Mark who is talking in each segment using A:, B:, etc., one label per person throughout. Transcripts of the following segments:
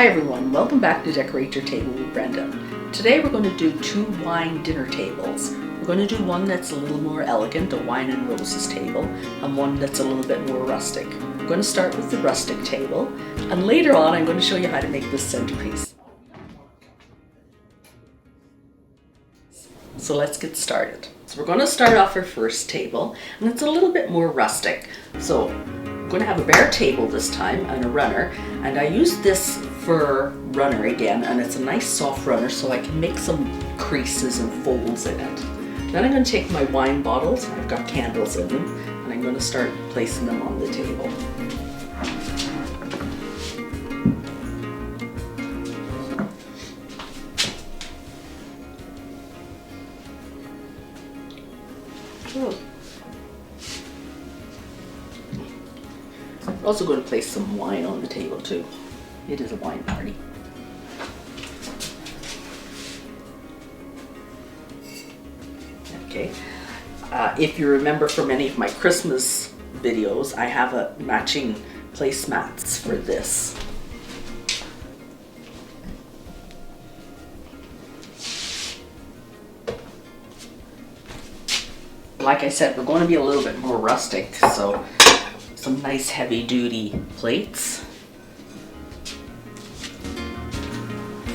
A: Hi everyone, welcome back to Decorate Your Table with Brenda. Today we're going to do 2 wine dinner tables. We're going to do one that's a little more elegant, a wine and roses table, and one that's a little bit more rustic. We're going to start with the rustic table, and later on I'm going to show you how to make this centerpiece. So let's get started. So we're going to start off our first table, and it's a little bit more rustic. So I'm going to have a bare table this time and a runner, and I use this for runner again, and it's a nice soft runner so I can make some creases and folds in it. Then I'm going to take my wine bottles, I've got candles in them, and I'm going to start placing them on the table. I'm also going to place some wine on the table too. It is a wine party. Okay. If you remember from any of my Christmas videos, I have a matching placemats for this. Like I said, we're going to be a little bit more rustic, so some nice heavy duty plates.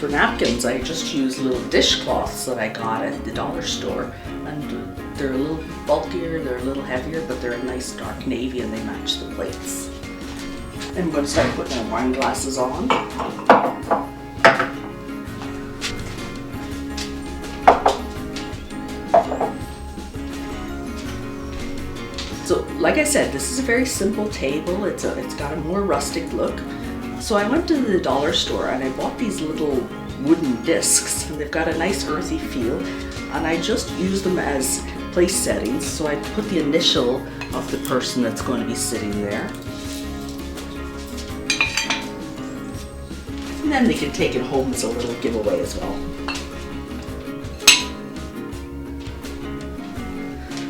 A: For napkins, I just use little dishcloths that I got at the dollar store, and they're a little bulkier, they're a little heavier, but they're a nice dark navy and they match the plates. And I'm going to start putting our wine glasses on. So, like I said, this is a very simple table. It's got a more rustic look. So I went to the dollar store and I bought these little wooden discs, and they've got a nice earthy feel, and I just use them as place settings. So I put the initial of the person that's going to be sitting there, and then they can take it home as a little giveaway as well.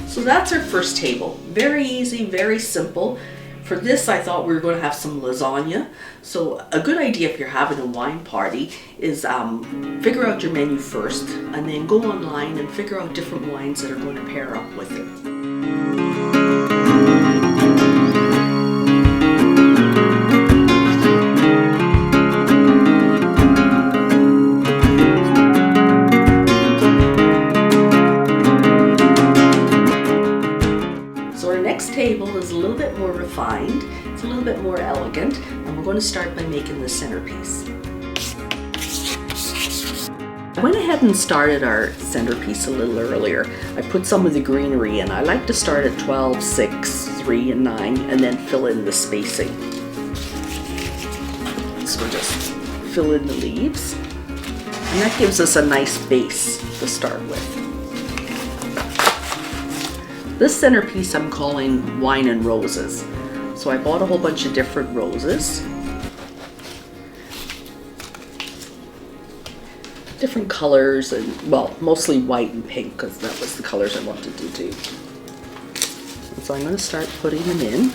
A: So that's our first table. Very easy, very simple. For this, I thought we were going to have some lasagna. So a good idea if you're having a wine party is figure out your menu first, and then go online and figure out different wines that are going to pair up with it. Table is a little bit more refined, it's a little bit more elegant, and we're going to start by making the centerpiece. I went ahead and started our centerpiece a little earlier. I put some of the greenery in. I like to start at 12, 6, 3, and 9, and then fill in the spacing. So we'll just fill in the leaves, and that gives us a nice base to start with. This centerpiece I'm calling Wine and Roses. So I bought a whole bunch of different roses. Different colors, and well, mostly white and pink because that was the colors I wanted to do. And so I'm going to start putting them in.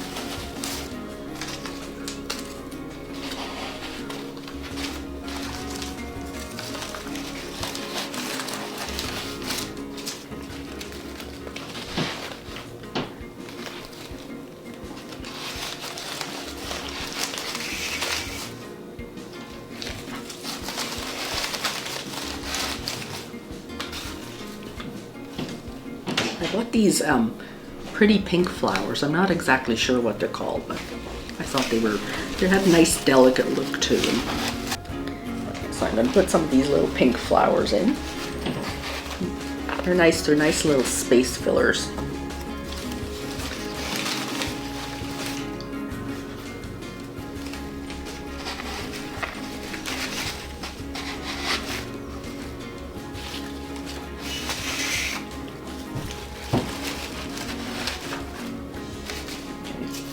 A: I bought these pretty pink flowers. I'm not exactly sure what they're called, but I thought they had a nice delicate look to them. So I'm going to put some of these little pink flowers in. They're nice little space fillers.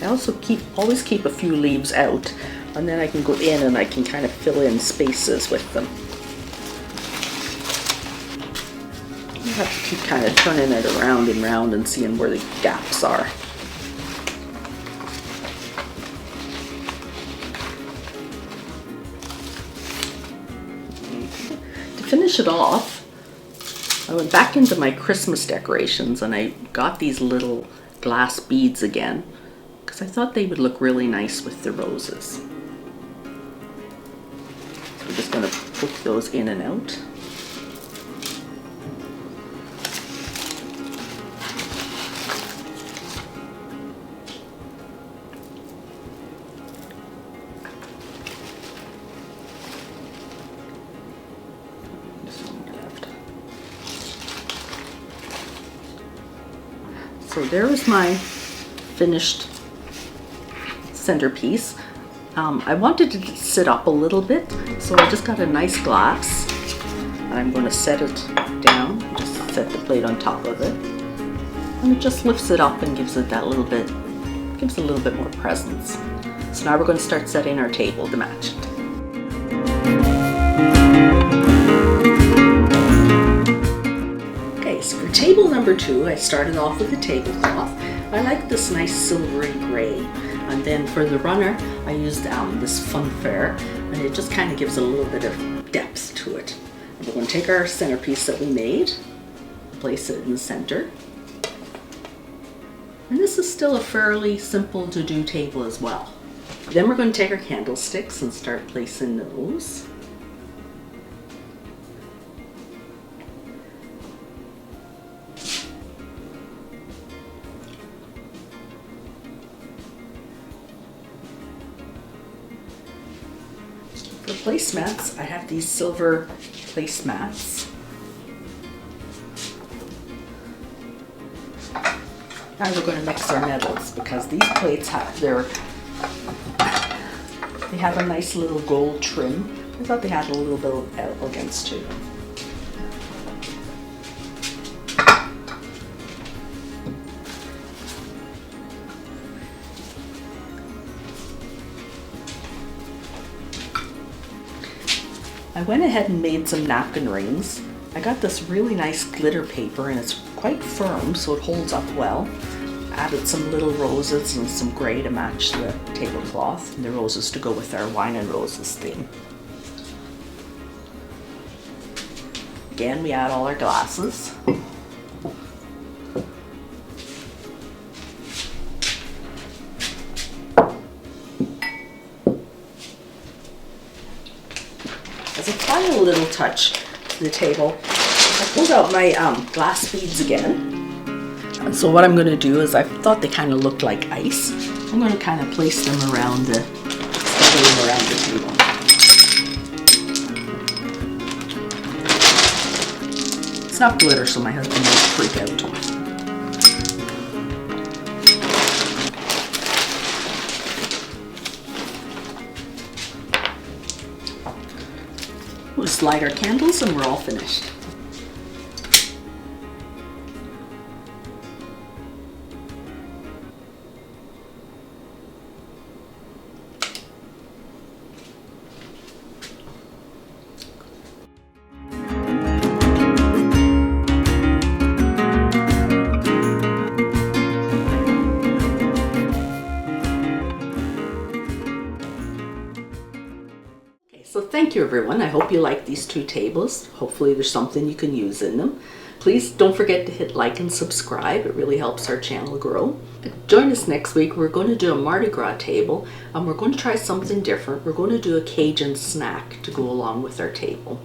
A: I also always keep a few leaves out, and then I can go in and I can kind of fill in spaces with them. You have to keep kind of turning it around and round and seeing where the gaps are. finish it off, I went back into my Christmas decorations and I got these little glass beads again because I thought they would look really nice with the roses. So we're just going to put those in and out. So there is my finished centerpiece. I wanted it to sit up a little bit, so I just got a nice glass and I'm going to set it down, just set the plate on top of it, and it just lifts it up and gives it that little bit, gives it a little bit more presence. So now we're going to start setting our table to match it. Okay, so for table number 2, I started off with a tablecloth. I like this nice silvery gray. And then for the runner, I used this funfair, and it just kind of gives a little bit of depth to it. And we're going to take our centerpiece that we made, place it in the center. And this is still a fairly simple to do table as well. Then we're going to take our candlesticks and start placing those. For placemats, I have these silver placemats. Now we're going to mix our metals because these plates have they have a nice little gold trim. I thought they had a little bit of elegance to them. I went ahead and made some napkin rings. I got this really nice glitter paper and it's quite firm, so it holds up well. Added some little roses and some gray to match the tablecloth, and the roses to go with our wine and roses theme. Again, we add all our glasses. As a final little touch to the table, I pulled out my glass beads again. And so what I'm going to do is, I thought they kind of looked like ice. I'm going to kind of place them around the table. It's not glitter, so my husband won't freak out. We'll just light our candles and we're all finished. So thank you everyone. I hope you like these 2 tables. Hopefully there's something you can use in them. Please don't forget to hit like and subscribe. It really helps our channel grow. Join us next week. We're going to do a Mardi Gras table and we're going to try something different. We're going to do a Cajun snack to go along with our table.